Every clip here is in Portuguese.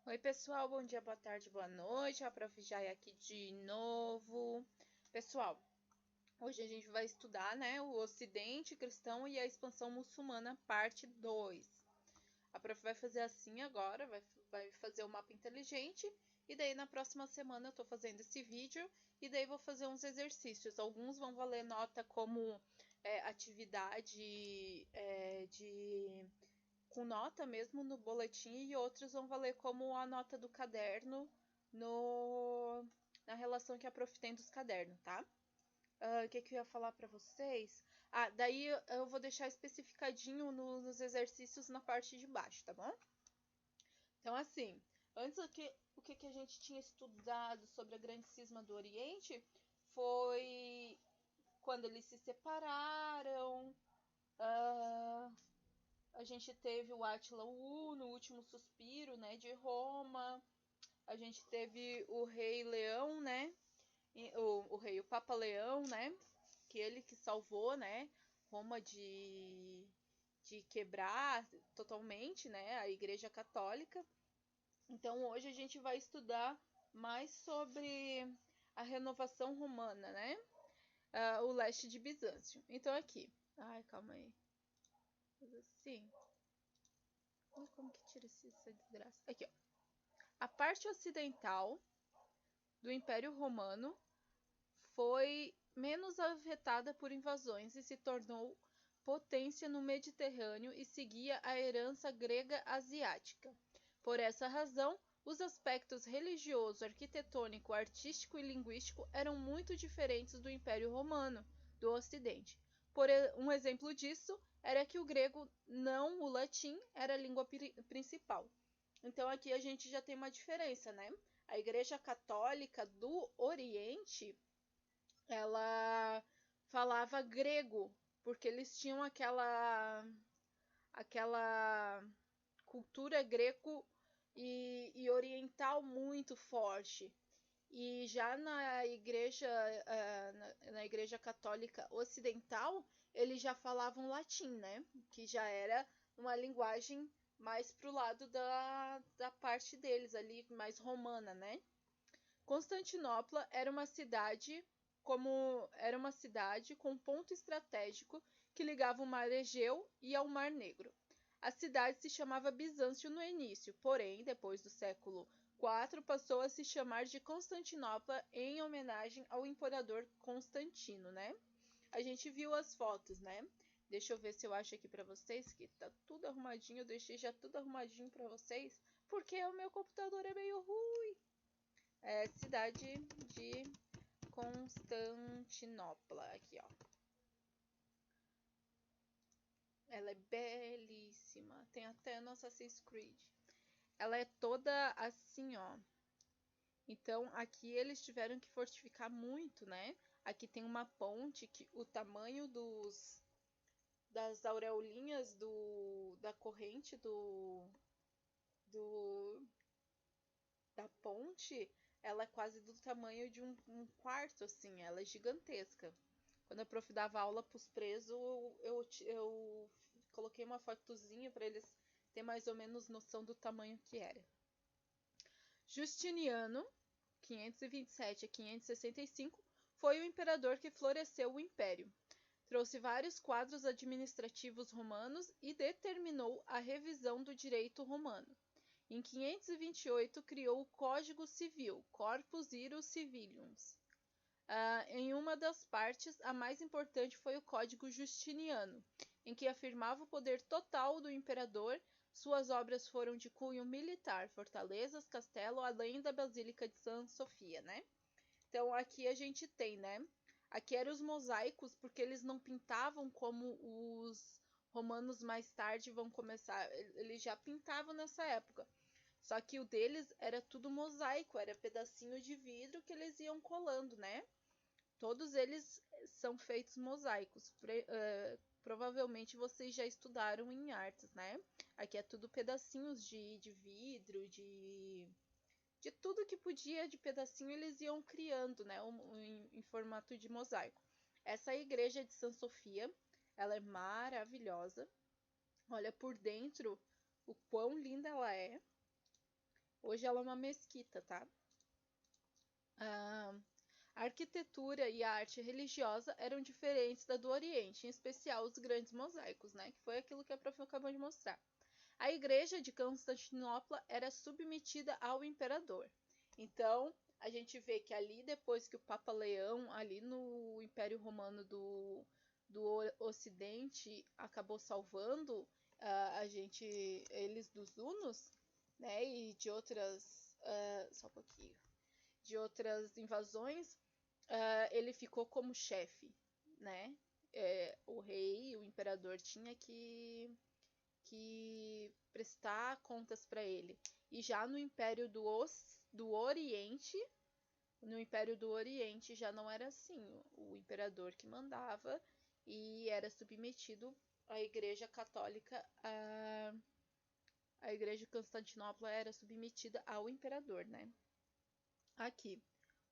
Oi, pessoal, bom dia, boa tarde, boa noite. A Prof. Jai aqui de novo. Pessoal, hoje a gente vai estudar, né, o Ocidente cristão e a expansão muçulmana, parte 2. A Prof. vai fazer assim agora, vai fazer o mapa inteligente, e daí na próxima semana eu tô fazendo esse vídeo, e daí vou fazer uns exercícios. Alguns vão valer nota como atividade com nota mesmo no boletim e outros vão valer como a nota do caderno no, na relação que a prof tem dos cadernos, tá? O que eu ia falar para vocês? Daí eu vou deixar especificadinho nos exercícios na parte de baixo, tá bom? Então, assim, antes o que a gente tinha estudado sobre a grande cisma do Oriente foi quando eles se separaram. A gente teve o Átila no último suspiro, né, de Roma. A gente teve o rei Leão, né, o Papa Leão, né, que ele que salvou, né, Roma de quebrar totalmente, né, a Igreja Católica. Então hoje a gente vai estudar mais sobre a renovação romana, né, o leste de Bizâncio. Então aqui, calma aí, assim. Como que tira essa desgraça? Aqui, ó. A parte ocidental do Império Romano foi menos afetada por invasões e se tornou potência no Mediterrâneo e seguia a herança grega asiática. Por essa razão, os aspectos religioso, arquitetônico, artístico e linguístico eram muito diferentes do Império Romano do Ocidente. Um exemplo disso era que o grego, não o latim, era a língua principal. Então aqui a gente já tem uma diferença, né? A Igreja Católica do Oriente, ela falava grego, porque eles tinham aquela cultura greco e oriental muito forte. E já na igreja católica ocidental, eles já falavam latim, né? Que já era uma linguagem mais pro lado da parte deles ali, mais romana, né? Constantinopla era uma cidade com ponto estratégico que ligava o Mar Egeu e ao Mar Negro. A cidade se chamava Bizâncio no início, porém, depois do século IV, passou a se chamar de Constantinopla em homenagem ao imperador Constantino, né? A gente viu as fotos, né? Deixa eu ver se eu acho aqui para vocês, que tá tudo arrumadinho, eu deixei já tudo arrumadinho para vocês, porque o meu computador é meio ruim. Cidade de Constantinopla, aqui ó. Ela é belíssima, tem até no Assassin's Creed. Ela é toda assim, ó. Então aqui eles tiveram que fortificar muito, né? Aqui tem uma ponte que o tamanho das aureolinhas da corrente do da ponte, ela é quase do tamanho de um quarto, assim, ela é gigantesca. Quando a prof dava aula para os presos, eu coloquei uma fotozinha para eles terem mais ou menos noção do tamanho que era. Justiniano, 527 a 565, foi o imperador que floresceu o império. Trouxe vários quadros administrativos romanos e determinou a revisão do direito romano. Em 528, criou o Código Civil, Corpus Iuris Civilium. Em uma das partes, a mais importante foi o Código Justiniano, em que afirmava o poder total do imperador. Suas obras foram de cunho militar, fortalezas, castelo, além da Basílica de Santa Sofia, né? Então aqui a gente tem, né? Aqui eram os mosaicos, porque eles não pintavam como os romanos mais tarde vão começar. Eles já pintavam nessa época. Só que o deles era tudo mosaico, era pedacinho de vidro que eles iam colando, né? Todos eles são feitos mosaicos. Provavelmente vocês já estudaram em artes, né? Aqui é tudo pedacinhos de vidro, de tudo que podia de pedacinho eles iam criando, né? Em formato de mosaico. Essa igreja de Santa Sofia, ela é maravilhosa. Olha por dentro o quão linda ela é. Hoje ela é uma mesquita, tá? A arquitetura e a arte religiosa eram diferentes da do Oriente, em especial os grandes mosaicos, né? Que foi aquilo que a prof acabou de mostrar. A igreja de Constantinopla era submetida ao imperador. Então, a gente vê que ali, depois que o Papa Leão, ali no Império Romano do Ocidente, acabou salvando eles dos hunos, né, e de outras, só um pouquinho, de outras invasões, ele ficou como chefe, né? O rei, o imperador tinha que prestar contas para ele. E já no Império do Oriente, no Império do Oriente já não era assim. O imperador que mandava e era submetido à Igreja Católica, a Igreja de Constantinopla era submetida ao imperador, né? Aqui,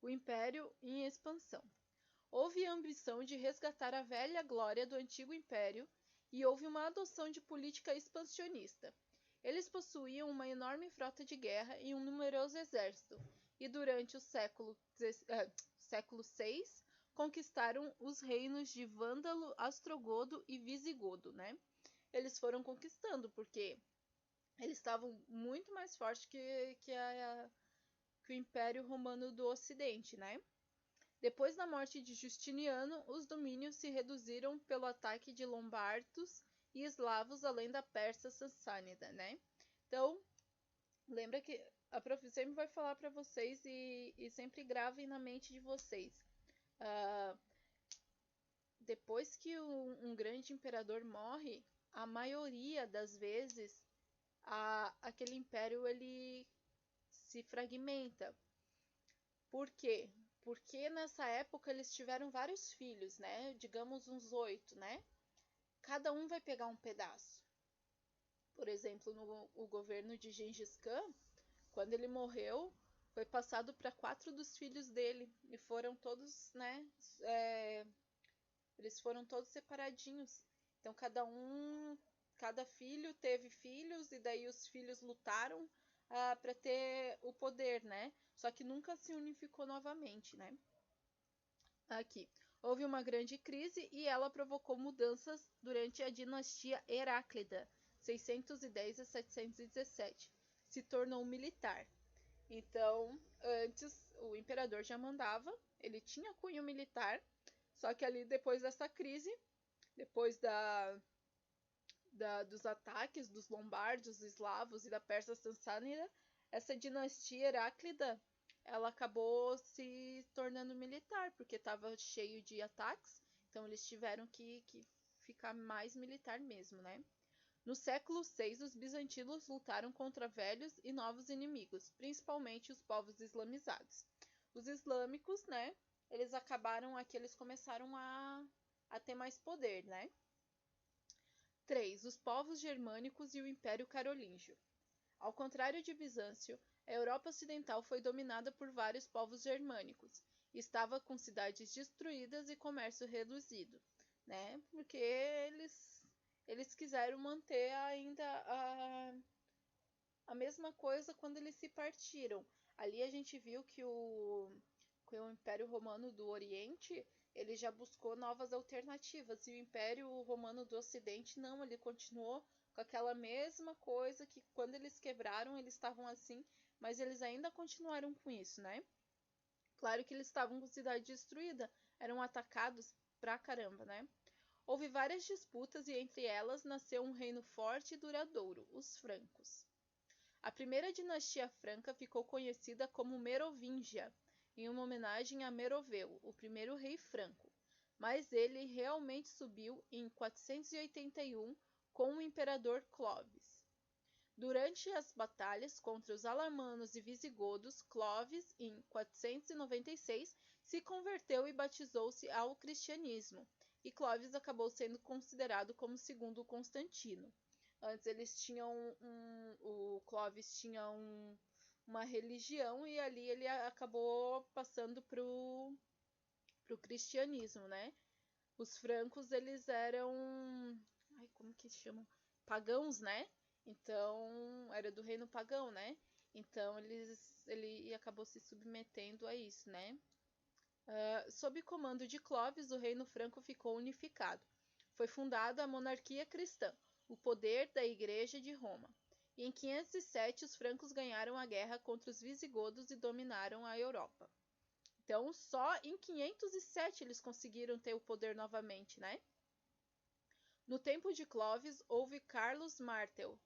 o Império em expansão. Houve a ambição de resgatar a velha glória do antigo império e houve uma adoção de política expansionista. Eles possuíam uma enorme frota de guerra e um numeroso exército, e durante o século VI conquistaram os reinos de Vândalo, Ostrogodo e Visigodo, né? Eles foram conquistando porque eles estavam muito mais fortes que o Império Romano do Ocidente, né? Depois da morte de Justiniano, os domínios se reduziram pelo ataque de lombardos e eslavos, além da Pérsia Sassânida, né? Então, lembra que a prof sempre vai falar para vocês e sempre gravem na mente de vocês. Depois que um grande imperador morre, a maioria das vezes aquele império ele se fragmenta. Por quê? Porque nessa época eles tiveram vários filhos, né? Digamos uns 8, né? Cada um vai pegar um pedaço. Por exemplo, no o governo de Gengis Khan, quando ele morreu, foi passado para 4 dos filhos dele e foram todos, né? Eles foram todos separadinhos. Então cada filho teve filhos e daí os filhos lutaram para ter o poder, né? Só que nunca se unificou novamente, né? Aqui. Houve uma grande crise e ela provocou mudanças durante a dinastia Heráclida, 610 a 717. Se tornou militar. Então, antes o imperador já mandava, ele tinha cunho militar, só que ali depois dessa crise, depois dos ataques dos lombardos, eslavos e da Pérsia Sassânida, essa dinastia Heráclida ela acabou se tornando militar, porque estava cheio de ataques, então eles tiveram que ficar mais militar mesmo, né? No século VI, os bizantinos lutaram contra velhos e novos inimigos, principalmente os povos islamizados. Os islâmicos, né, eles acabaram aqui, eles começaram a ter mais poder, né? 3. Os povos germânicos e o Império Carolíngio. Ao contrário de Bizâncio, a Europa Ocidental foi dominada por vários povos germânicos. Estava com cidades destruídas e comércio reduzido, né? Porque eles quiseram manter ainda a mesma coisa quando eles se partiram. Ali a gente viu que o Império Romano do Oriente ele já buscou novas alternativas e o Império Romano do Ocidente não, ele continuou com aquela mesma coisa que quando eles quebraram eles estavam assim, mas eles ainda continuaram com isso, né? Claro que eles estavam com cidade destruída, eram atacados pra caramba, né? Houve várias disputas e entre elas nasceu um reino forte e duradouro, os francos. A primeira dinastia franca ficou conhecida como Merovingia, em uma homenagem a Meroveu, o primeiro rei franco, mas ele realmente subiu em 481 com o imperador Clovis. Durante as batalhas contra os alamanos e visigodos, Clovis, em 496, se converteu e batizou-se ao cristianismo, e Clovis acabou sendo considerado como segundo Constantino. Antes eles tinham o Clovis tinha uma religião e ali ele acabou passando pro cristianismo, né? Os francos eles eram, como que se chamam? Pagãos, né? Então era do reino pagão, né? Então ele acabou se submetendo a isso, né? Sob comando de Clovis, o reino franco ficou unificado. Foi fundada a monarquia cristã, o poder da Igreja de Roma. E em 507, os francos ganharam a guerra contra os visigodos e dominaram a Europa. Então, só em 507 eles conseguiram ter o poder novamente, né? No tempo de Clovis, houve Carlos Martel,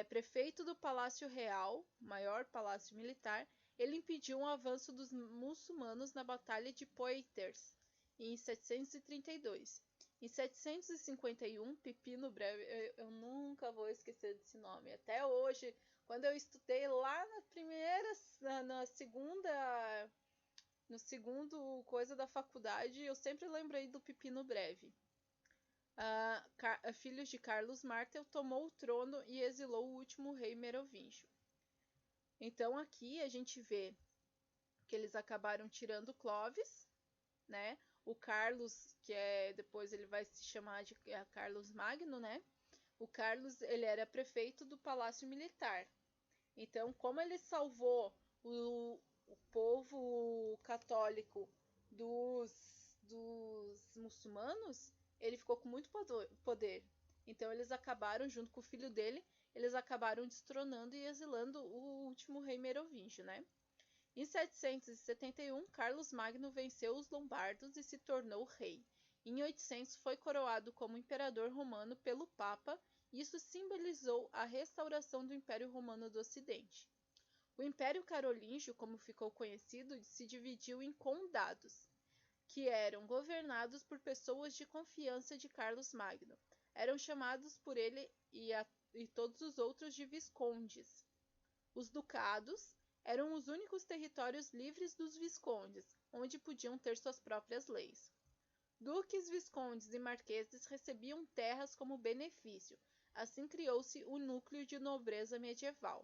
prefeito do Palácio Real, maior palácio militar. Ele impediu um avanço dos muçulmanos na Batalha de Poitiers, em 732. Em 751, Pipino Breve, eu nunca vou esquecer desse nome. Até hoje, quando eu estudei lá na primeira, na segunda, no segundo coisa da faculdade, eu sempre lembrei do Pipino Breve. Filhos de Carlos Martel, tomou o trono e exilou o último rei merovingio. Então aqui a gente vê que eles acabaram tirando Clovis, né? O Carlos, que depois ele vai se chamar de Carlos Magno, né? O Carlos, ele era prefeito do Palácio Militar. Então, como ele salvou o povo católico dos muçulmanos, ele ficou com muito poder. Então, eles acabaram, junto com o filho dele, eles acabaram destronando e exilando o último rei merovingio, né? Em 771, Carlos Magno venceu os lombardos e se tornou rei. Em 800, foi coroado como imperador romano pelo Papa. Isso simbolizou a restauração do Império Romano do Ocidente. O Império Carolíngio, como ficou conhecido, se dividiu em condados, que eram governados por pessoas de confiança de Carlos Magno. Eram chamados por ele e todos os outros de viscondes. Os ducados eram os únicos territórios livres dos viscondes, onde podiam ter suas próprias leis. Duques, viscondes e marqueses recebiam terras como benefício. Assim criou-se o núcleo de nobreza medieval.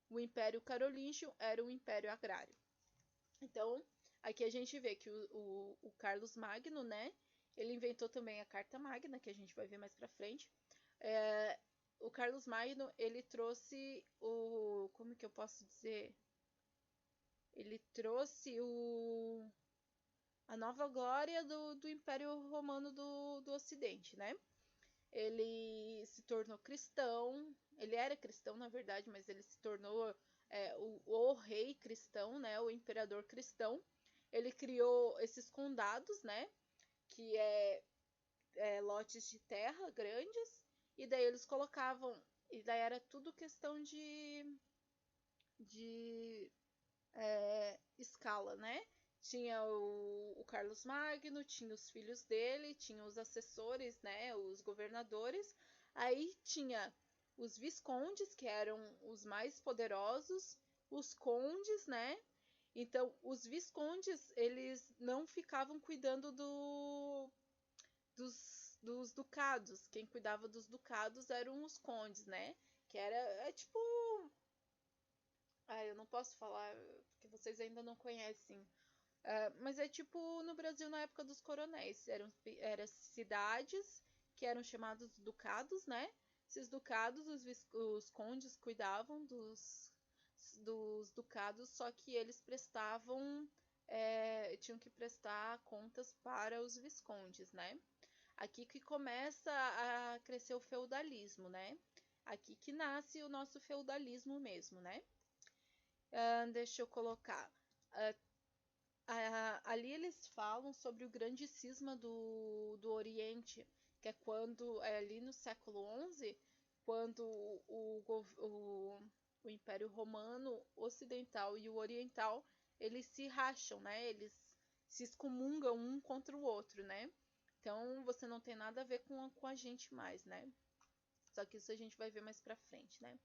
O Império Carolíngio era um império agrário. Então, aqui a gente vê que o Carlos Magno, né? Ele inventou também a Carta Magna, que a gente vai ver mais pra frente. O Carlos Magno, ele trouxe como que eu posso dizer? Ele trouxe a nova glória do Império Romano do Ocidente, né? Ele se tornou cristão, ele era cristão na verdade, mas ele se tornou o rei cristão, né? O imperador cristão. Ele criou esses condados, né? Que lotes de terra grandes, e daí eles colocavam, e daí era tudo questão de escala, né? Tinha o Carlos Magno, tinha os filhos dele, tinha os assessores, né? Os governadores. Aí tinha os viscondes, que eram os mais poderosos, os condes, né? Então, os viscondes, eles não ficavam cuidando dos ducados. Quem cuidava dos ducados eram os condes, né? Que tipo... eu não posso falar, porque vocês ainda não conhecem. Mas é tipo no Brasil na época dos coronéis. Eram cidades que eram chamados ducados, né? Esses ducados, os condes cuidavam dos ducados, só que eles tinham que prestar contas para os viscondes, né? Aqui que começa a crescer o feudalismo, né? Aqui que nasce o nosso feudalismo mesmo, né? Deixa eu colocar. Ali eles falam sobre o grande cisma do Oriente, que é quando, ali no século XI, quando o Império Romano Ocidental e o Oriental, eles se racham, né? Eles se excomungam um contra o outro, né? Então, você não tem nada a ver com a gente mais, né? Só que isso a gente vai ver mais pra frente, né?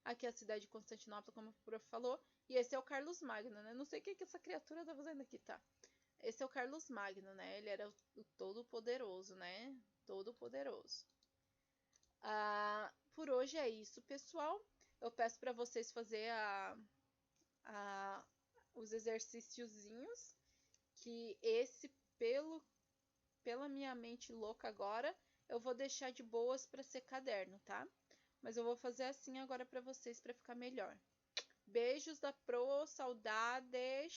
Aqui é a cidade de Constantinopla, como o prof falou. E esse é o Carlos Magno, né? Não sei o que essa criatura tá fazendo aqui, tá? Esse é o Carlos Magno, né? Ele era o todo-poderoso, né? Todo-poderoso. Por hoje é isso, pessoal. Eu peço para vocês fazer os exercíciozinhos. Que esse, pela minha mente louca agora, eu vou deixar de boas para ser caderno, tá? Mas eu vou fazer assim agora para vocês para ficar melhor. Beijos da Pro, saudades.